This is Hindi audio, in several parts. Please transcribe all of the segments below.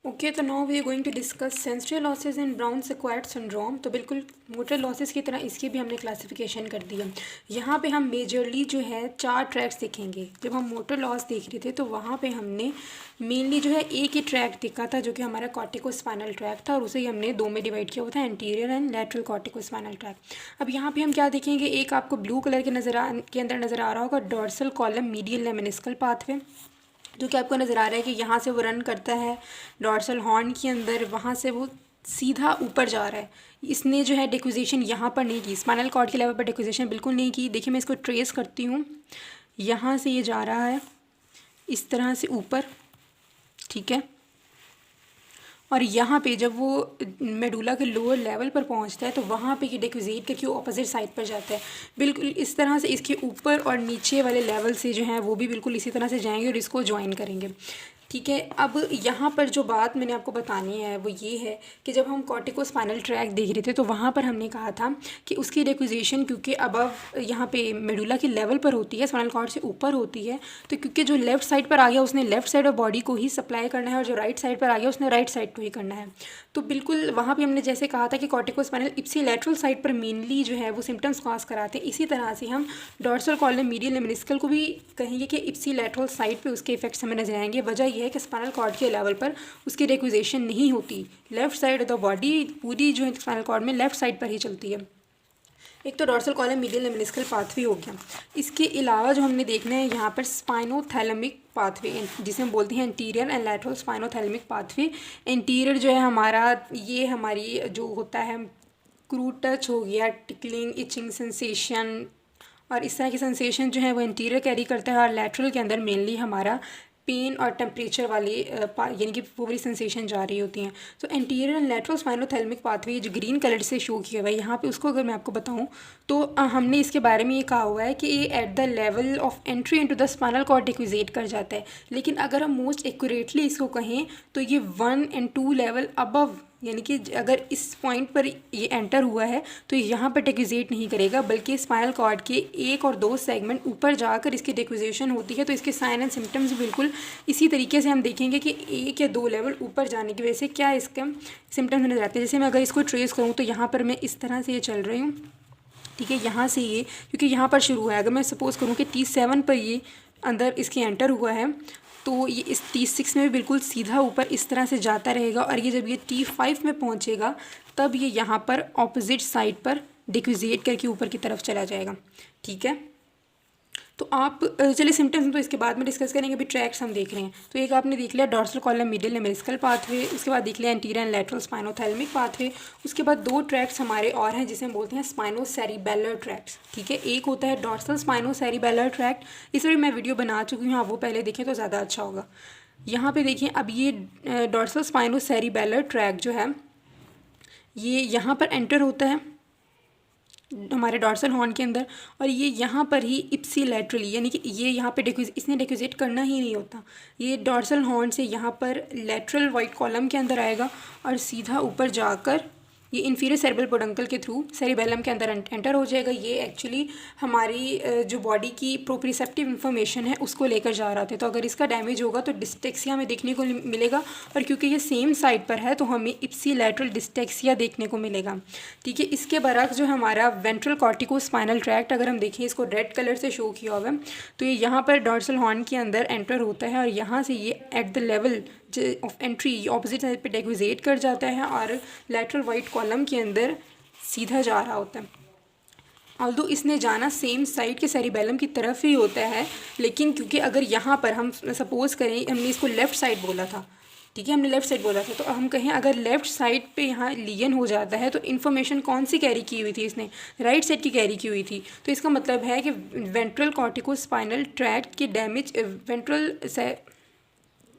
ओके, तो now we are going to discuss sensory losses in Brown Séquard syndrome. तो बिल्कुल मोटर लॉसेस की तरह इसकी भी हमने क्लासिफिकेशन कर दी है। यहाँ पे हम मेजरली जो है 4 ट्रैक्स देखेंगे। जब हम मोटर लॉस देख रहे थे तो वहाँ पे हमने मेनली जो है एक ही ट्रैक देखा था, जो कि हमारा कॉर्टिकोस्पाइनल ट्रैक था, और उसे ही हमने 2 में डिवाइड किया हुआ था, anterior and lateral corticospinal tract. अब यहाँ पे हम क्या देखेंगे, एक आपको ब्लू कलर के अंदर नज़र आ रहा होगा डॉर्सल कॉलम मीडियल लेमिनिस्कल पाथवे, जो कि आपको नज़र आ रहा है कि यहाँ से वो रन करता है डॉर्सल हॉर्न के अंदर, वहाँ से वो सीधा ऊपर जा रहा है। इसने जो है डिक्विजिशन यहाँ पर नहीं की, स्पाइनल कॉर्ड के लेवल पर डिक्विजिशन बिल्कुल नहीं की। देखिए मैं इसको ट्रेस करती हूँ, यहाँ से ये जा रहा है इस तरह से ऊपर, ठीक है। और यहाँ पे जब वो मेडुला के लोअर लेवल पर पहुँचता है तो वहाँ पे ये डिक्विजिट करके ऑपोजिट साइड पर जाता है। बिल्कुल इस तरह से इसके ऊपर और नीचे वाले लेवल से जो है वो भी बिल्कुल इसी तरह से जाएंगे और इसको ज्वाइन करेंगे, ठीक है। अब यहाँ पर जो बात मैंने आपको बतानी है वो ये है कि जब हम कॉर्टिकोस्पाइनल ट्रैक देख रहे थे तो वहाँ पर हमने कहा था कि उसकी डिक्विजिशन क्योंकि अबव यहाँ पे मेडुला के लेवल पर होती है, स्पाइनल कॉर्ड से ऊपर होती है, तो क्योंकि जो लेफ्ट साइड पर आ गया उसने लेफ्ट साइड ऑफ बॉडी को ही सप्लाई करना है, और जो राइट साइड पर आ गया उसने राइट साइड को ही करना है। तो बिल्कुल वहाँ पर हमने जैसे कहा था कि कॉर्टिकोस्पाइनल इप्सिलैटरल साइड पर मेनली जो है वो सिम्टम्स कॉज कराते हैं, इसी तरह से हम डॉर्सल कॉलम मीडियल लेमिनिस्कल को भी कहेंगे कि इप्सिलैटरल साइड पर उसके इफेक्ट्स हमें नजर आएंगे। वजह यह है कि स्पाइनल कॉर्ड के लेवल पर उसकी डिक्विजिशन नहीं होती, left side of the body पूरी जो है स्पाइनल कॉर्ड में लेफ्ट साइड पर ही चलती है। एक तो डॉर्सल कॉलम मीडियल लेमिनिस्कल पाथवे हो गया। इसके अलावा जो हमने देखना है यहाँ पर स्पाइनोथैलेमिक पाथवे, जिसे हम बोलते हैं anterior and lateral spinothalamic pathway. Anterior जो है हमारा, ये हमारी जो होता है क्रू टच हो गया, टिकलिंग, इचिंग सेंसेशन और इस तरह की सेंसेशन जो है वो इंटीरियर कैरी करता है, और लैटरल के अंदर मेनली हमारा पेन और टेम्परेचर वाली यानी कि वो वाली सेंसेशन जा रही होती हैं। तो anterior and lateral spinothalamic pathway जो ग्रीन कलर से शो किया हुआ है यहाँ पे, उसको अगर मैं आपको बताऊँ तो हमने इसके बारे में ये कहा हुआ है कि ये at the level of entry into the spinal cord decussate कर जाता है। लेकिन अगर हम मोस्ट एक्यूरेटली इसको कहें तो ये 1 और 2 लेवल अबव, यानी कि अगर इस पॉइंट पर ये एंटर हुआ है तो यहाँ पर डिक्विजिट नहीं करेगा, बल्कि स्पाइनल कॉर्ड के 1 और 2 सेगमेंट ऊपर जाकर इसकी डिक्विजिशन होती है। तो इसके साइन एंड सिम्टम्स बिल्कुल इसी तरीके से हम देखेंगे कि 1 या 2 लेवल ऊपर जाने की वजह से क्या इसका सिम्टम्स नजर आते हैं। जैसे मैं अगर इसको ट्रेस करूँ तो यहाँ पर मैं इस तरह से ये चल रही हूँ, ठीक है। यहाँ से ये क्योंकि यहाँ पर शुरू है, अगर मैं सपोज़ करूँ कि T7 पर ये अंदर इसके एंटर हुआ है तो ये इस T6 में भी बिल्कुल सीधा ऊपर इस तरह से जाता रहेगा, और ये जब ये T5 में पहुंचेगा तब ये यहाँ पर ऑपोजिट साइड पर डिक्विजिएट करके ऊपर की तरफ चला जाएगा, ठीक है। तो आप चलिए सिम्टम्स तो इसके बाद में डिस्कस करेंगे, अभी ट्रैक्स हम देख रहे हैं। तो एक आपने देख लिया डॉर्सल कॉलम मीडियल लेमिनिस्कल पाथवे, उसके बाद देख लिया anterior and lateral spinothalamic pathway. उसके बाद 2 ट्रैक्स हमारे और हैं जिसे हम बोलते हैं स्पाइनोसेरिबेलर ट्रैक्स, ठीक है। एक होता है डॉर्सल स्पाइनोसेरिबेलर ट्रैक्ट, इस पर मैं वीडियो बना चुकी हूँ, आप वो पहले देखें तो ज़्यादा अच्छा होगा। यहाँ पे देखिए, अब ये डॉर्सल स्पाइनोसेरिबेलर ट्रैक जो है ये यहाँ पर एंटर होता है हमारे डॉर्सल हॉर्न के अंदर, और ये यहाँ पर ही इप्सिलैटरली, यानी कि ये यहाँ पे इसने डिक्विजिट करना ही नहीं होता, ये डॉर्सल हॉर्न से यहाँ पर लैटरल वाइट कॉलम के अंदर आएगा और सीधा ऊपर जाकर ये इन्फीरियर सेरेब्रल पोडंकल के थ्रू सेरिबेलम के अंदर एंटर हो जाएगा। ये एक्चुअली हमारी जो बॉडी की प्रोप्रिसेप्टिव इन्फॉर्मेशन है उसको लेकर जा रहा था। तो अगर इसका डैमेज होगा तो डिस्टेक्सिया में देखने को मिलेगा, और क्योंकि ये सेम साइड पर है तो हमें इप्सिलैटरल डिस्टेक्सिया देखने को मिलेगा, ठीक है। इसके बरक्स जो हमारा वेंट्रल कॉर्टिकोस्पाइनल ट्रैक्ट, अगर हम देखें इसको रेड कलर से शो किया हुआ है, तो ये यहाँ पर डॉर्सल हॉर्न के अंदर एंटर होता है, और यहाँ से ये at the level of entry opposite side पे डिक्विजिट कर जाता है और लेटरल वाइट कॉलम के अंदर सीधा जा रहा होता है। ऑल्दो इसने जाना सेम साइड के सेरिबेलम की तरफ ही होता है, लेकिन क्योंकि अगर यहाँ पर हम सपोज करें, हमने इसको लेफ़्ट साइड बोला था, ठीक है, हमने लेफ़्ट साइड बोला था, तो हम कहें अगर लेफ़्ट साइड पे यहाँ लियन हो जाता है तो इन्फॉर्मेशन कौन सी कैरी की हुई थी, इसने राइट साइड की कैरी की हुई थी। तो इसका मतलब है कि वेंट्रल कॉर्टिकोस्पाइनल ट्रैक्ट की डैमेज वेंट्रल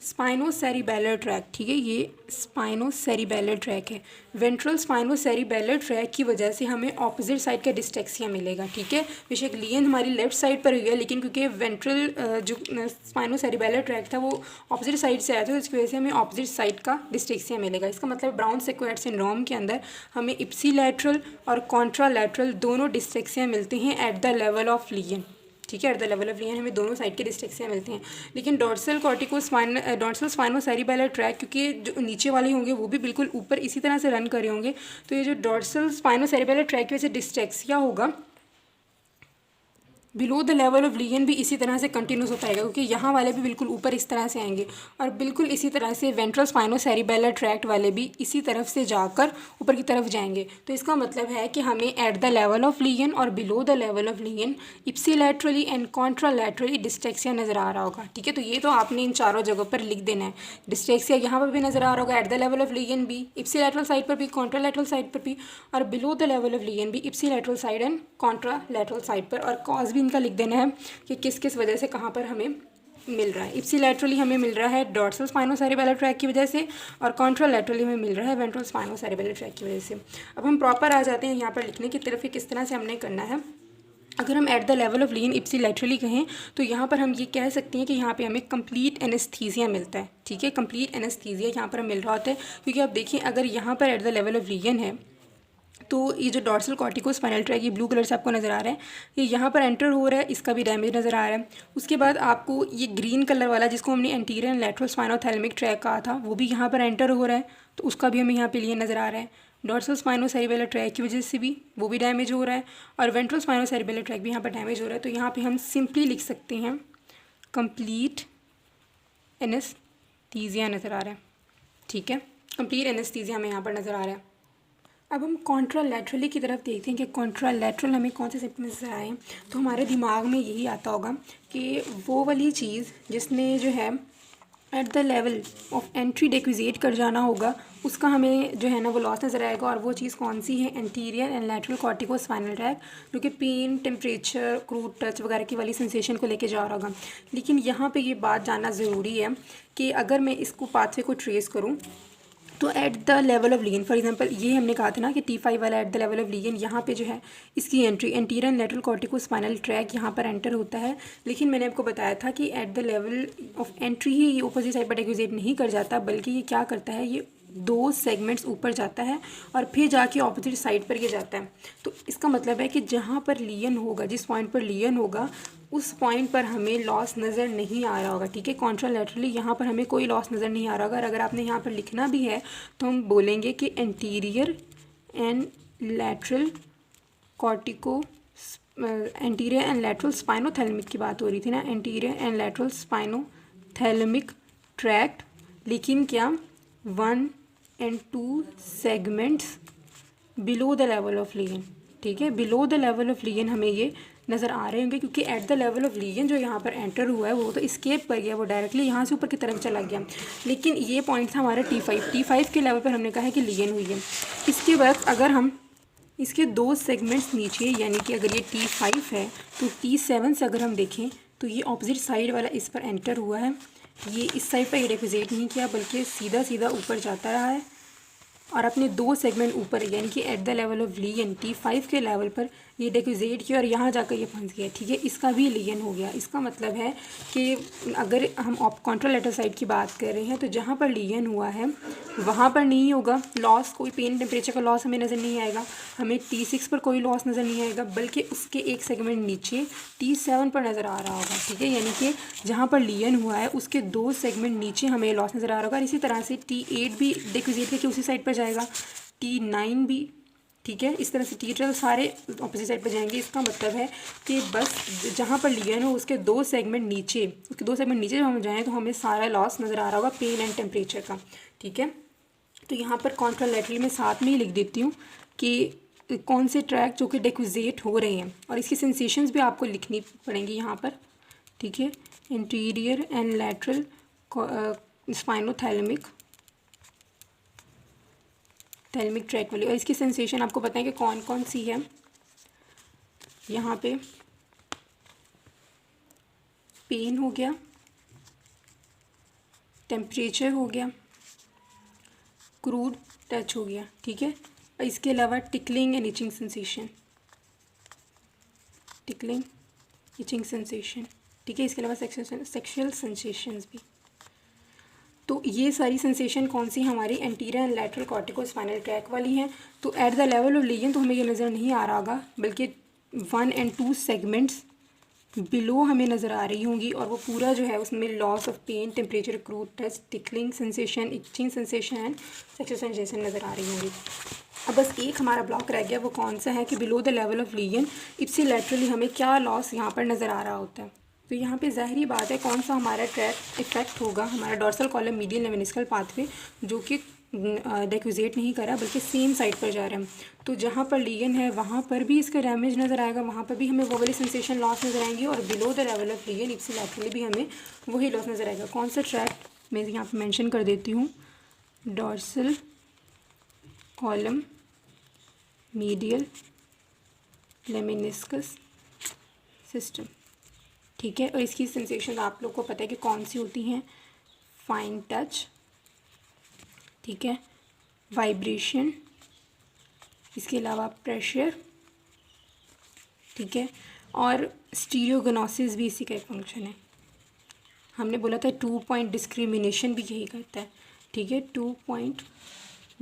स्पाइनोसेरिबेलर ट्रैक, ठीक है, ये स्पाइनोसेरिबेलर ट्रैक है। वेंट्रल स्पाइनोसेरिबेलर ट्रैक की वजह से हमें ऑपोजिट साइड का डिस्टेक्सिया मिलेगा, ठीक है। बेशक लियन हमारी लेफ्ट साइड पर हुई है, लेकिन क्योंकि वेंट्रल जो स्पाइनोसेरिबेलर ट्रैक था वो ऑपोजिट साइड से आया था, तो इसकी वजह से हमें ऑपोजिट साइड का डिस्टेक्सिया मिलेगा। इसका मतलब ब्राउन सेक्वायर्ड सिंड्रोम के अंदर हमें इप्सिलैटरल और कॉन्ट्रालैटरल दोनों डिस्टेक्सिया मिलते हैं एट द लेवल ऑफ लियन, ठीक है। एट द लेवल ऑफ लियन हमें दोनों साइड के डिस्टेक्सिया मिलते हैं, लेकिन डॉर्सल स्पाइनोसेरिबेलर ट्रैक क्योंकि जो नीचे वाले होंगे वो भी बिल्कुल ऊपर इसी तरह से रन कर रहे होंगे, तो ये जो डॉर्सल स्पाइनोसेरिबेलर ट्रैक की वजह से डिस्टेक्सिया होगा below the level of lesion भी इसी तरह से कंटिन्यूस होता रहेगा, क्योंकि यहाँ वाले भी बिल्कुल ऊपर इस तरह से आएंगे और बिल्कुल इसी तरह से वेंट्रल स्पाइनोसेरिबेलर ट्रैक्ट वाले भी इसी तरफ से जाकर ऊपर की तरफ जाएंगे। तो इसका मतलब है कि हमें at the level of lesion और below the level of lesion ipsilaterally and contralaterally dystaxia नज़र आ रहा होगा, ठीक है। तो ये तो आपने इन चारों जगहों पर लिख देना है। डिस्टेक्सिया यहाँ पर भी नज़र आ रहा होगा eight the level of lesion भी, इप्सिलैटरल साइड पर भी, कॉन्ट्रालैटरल साइड पर भी, और below the level of lesion भी ipsilateral side and contralateral side पर। और कॉज भी इनका लिख देना है कि किस किस वजह से कहाँ पर हमें मिल रहा है। इप्सिलैटरली हमें मिल रहा है डॉर्सल स्पाइनोसेरिबेलर ट्रैक की वजह से, और कॉन्ट्रालैटरली हमें मिल रहा है वेंट्रल स्पाइनोसेरिबेलर ट्रैक की वजह से। अब हम प्रॉपर आ जाते हैं यहाँ पर लिखने की तरफ कि किस तरह से हमने करना है। अगर हम at the level of lesion ipsilaterally कहें तो यहाँ पर हम ये कह सकते हैं कि यहाँ पे हमें कंप्लीट एनेस्थीसिया मिलता है, ठीक है। कंप्लीट एनेस्थीसिया यहाँ पर मिल रहा होता है, क्योंकि आप देखिए अगर यहाँ पर एट द लेवल ऑफ लियन है तो ये जो डॉर्सल कॉर्टिकोस्पाइनल ट्रैक ये ब्लू कलर से आपको नज़र आ रहा है, ये यहाँ पर एंटर हो रहा है, इसका भी डैमेज नज़र आ रहा है। उसके बाद आपको ये ग्रीन कलर वाला जिसको हमने anterior and lateral spinothalamic track कहा था वो भी यहाँ पर एंटर हो रहा है, तो उसका भी हमें यहाँ पे लिए नज़र आ रहा है। डॉर्सल स्पाइनोसेरिबेलर ट्रैक की वजह से भी वो भी डैमेज हो रहा है, और वेंट्रल स्पाइनोसेरिबेलर ट्रैक भी यहाँ पर डैमेज हो रहा है। तो यहाँ पर हम सिंपली लिख सकते हैं कंप्लीट एनेस्थीसिया नज़र आ रहा है, ठीक है। कंप्लीट एनेस्थीसिया हमें यहाँ पर नज़र आ रहा है। अब हम कॉन्ट्रालैटरली की तरफ देखते हैं कि कॉन्ट्रालैटरल हमें कौन से सिम्टम्स से आए, तो हमारे दिमाग में यही आता होगा कि वो वाली चीज़ जिसने जो है at the level of entry decussate कर जाना होगा उसका हमें जो है ना वो लॉस नज़र आएगा। और वो चीज़ कौन सी है, anterior and lateral corticospinal tract, जो कि पेन, टेम्परेचर, क्रूड टच वगैरह की वाली सेंसेशन को लेके जा रहा होगा। लेकिन यहाँ पे ये बात जानना ज़रूरी है कि अगर मैं इसको पाथवे को ट्रेस करूँ तो eight the level of लियन, for example ये हमने कहा था ना कि T5 वाला एट द लेवल ऑफ लियन, यहाँ पे जो है इसकी entry anterior and lateral corticospinal tract यहाँ पर एंटर होता है। लेकिन मैंने आपको बताया था कि at the level of entry ही ये अपोजिट साइड पर डेक्विजेट नहीं कर जाता, बल्कि ये क्या करता है, ये 2 सेगमेंट्स ऊपर जाता है और फिर जाके ऑपोजिट साइड पर ये जाता है। तो इसका मतलब है कि जहाँ पर लियन होगा, जिस पॉइंट पर लियन होगा उस पॉइंट पर हमें लॉस नज़र नहीं आ रहा होगा, ठीक है। कॉन्ट्रालैटरली यहाँ पर हमें कोई लॉस नज़र नहीं आ रहा होगा। अगर आपने यहाँ पर लिखना भी है तो हम बोलेंगे कि anterior and lateral cortico anterior and lateral spinothalamic की बात हो रही थी ना, anterior and lateral spinothalamic tract, लेकिन क्या 1 and 2 segments below the level of लियन, ठीक है। बिलो द लेवल ऑफ लियन हमें ये नज़र आ रहे होंगे, क्योंकि एट द लेवल ऑफ लियन जो यहाँ पर एंटर हुआ है वो तो स्केप कर गया, वो डायरेक्टली यहाँ से ऊपर की तरफ चला गया। लेकिन ये पॉइंट था हमारा T5 के लेवल पर हमने कहा है कि लियन हुई है। इसके बाद अगर हम इसके 2 सेगमेंट्स नीचे, यानी कि अगर ये T5 है तो T7 से अगर हम देखें तो ये ऑपोजिट साइड वाला इस पर एंटर हुआ है, ये इस साइड पर ये डेक्विजेट नहीं किया बल्कि सीधा सीधा ऊपर जाता रहा है और अपने 2 सेगमेंट ऊपर, यानी कि at the level of लियन T5 के लेवल पर ये डेक्विजेट किया और यहाँ जाकर ये फंस गया, ठीक है। इसका भी लियन हो गया। इसका मतलब है कि अगर हम कॉन्ट्रालैटरल साइड की बात कर रहे हैं तो जहाँ पर लियन हुआ है वहाँ पर नहीं होगा लॉस, कोई पेन टेम्परेचर का लॉस हमें नज़र नहीं आएगा, हमें T6 पर कोई लॉस नज़र नहीं आएगा, बल्कि उसके एक सेगमेंट नीचे T7 पर नज़र आ रहा होगा, ठीक है। यानी कि जहाँ पर लियन हुआ है उसके 2 सेगमेंट नीचे हमें लॉस नज़र आ रहा होगा। और इसी तरह से T8 भी डेक्विजेट करके उसी साइड पर जाएगा, T9 भी, ठीक है। इस तरह से T12 सारे ऑपोजिट साइड पर जाएंगे। इसका मतलब है कि बस जहाँ पर लियन हो उसके 2 सेगमेंट नीचे, जब हम जाएँ तो हमें सारा लॉस नज़र आ रहा होगा पेन एंड टेम्परेचर का, ठीक है। तो यहाँ पर कॉन्ट्रालैटरली में साथ में ही लिख देती हूँ कि कौन से ट्रैक जो कि डेक्विजेट हो रहे हैं, और इसकी सेंसेशंस भी आपको लिखनी पड़ेंगी यहाँ पर, ठीक है। Interior and lateral spinothalamic track वाली, और इसकी सेंसेशन आपको पता है कि कौन कौन सी है। यहाँ पे पेन हो गया, टेम्परेचर हो गया, क्रूड टच हो गया, ठीक है। और इसके अलावा टिकलिंग एंड इचिंग सेंसेशन, ठीक है। इसके अलावा सेक्सुअल सेंसेशंस भी। तो ये सारी सेंसेशन कौन सी हमारी anterior and lateral corticospinal tract वाली हैं। तो एट द लेवल ऑफ लियन तो हमें ये नज़र नहीं आ रहा होगा, बल्कि 1 and 2 सेगमेंट्स बिलो हमें नज़र आ रही होंगी और वो पूरा जो है उसमें loss of pain, temperature, crude touch, tickling sensation, itching sensation and sexual sensation नज़र आ रही होंगी। अब बस एक हमारा ब्लॉक रह गया, वो कौन सा है कि below the level of lesion ipsilaterally हमें क्या लॉस यहाँ पर नज़र आ रहा होता है। तो यहाँ पे ज़ाहिरी बात है कौन सा हमारा ट्रैक इफेक्ट होगा, हमारा डोर्सल कॉलम मीडियल लेमिनिस्कल पाथवे जो कि डेक्विजेट नहीं करा बल्कि सेम साइड पर जा रहे हैं। तो जहाँ पर लीगन है वहाँ पर भी इसका डैमेज नज़र आएगा, वहाँ पर भी हमें वो वाली सेंसेशन लॉस नज़र आएंगी और below the level of lesion ipsilaterally भी हमें वही लॉस नज़र आएगा। कौन सा ट्रैक मैं यहाँ पर मेंशन कर देती हूँ, dorsal column medial lemniscus system, ठीक है। और इसकी सेंसेशन आप लोग को पता है कि कौन सी होती हैं, फाइन टच, ठीक है, वाइब्रेशन, इसके अलावा प्रेशर, ठीक है, और स्टीरियोगनोसिस भी इसी का एक फंक्शन है। हमने बोला था 2 पॉइंट डिस्क्रिमिनेशन भी यही करता है, ठीक है, 2 पॉइंट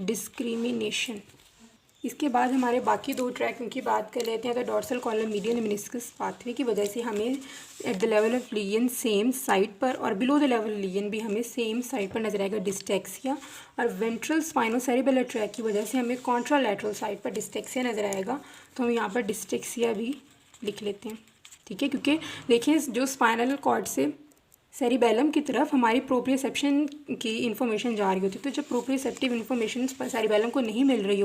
डिस्क्रिमिनेशन। इसके बाद हमारे बाकी दो ट्रैक उनकी बात कर लेते हैं। तो dorsal column medial lemniscus pathway की वजह से हमें at the level of legion same side पर और बिलो द लेवल लीजन भी हमें सेम साइड पर नजर आएगा डिस्टेक्सिया, और वेंट्रल स्पाइनोसेरिबेलर ट्रैक की वजह से हमें कॉन्ट्रालैटरल साइड पर डिस्टेक्सिया नज़र आएगा। तो हम यहाँ पर डिस्टेक्सिया भी लिख लेते हैं, ठीक है, क्योंकि देखिए जो स्पाइनल कॉर्ड से सेरिबेलम की तरफ हमारी प्रोप्रियोसेप्शन की इन्फॉर्मेशन जा रही होती है, तो जब प्रोप्रियोसेप्टिव इन्फॉर्मेशन सेरिबेलम को नहीं मिल रही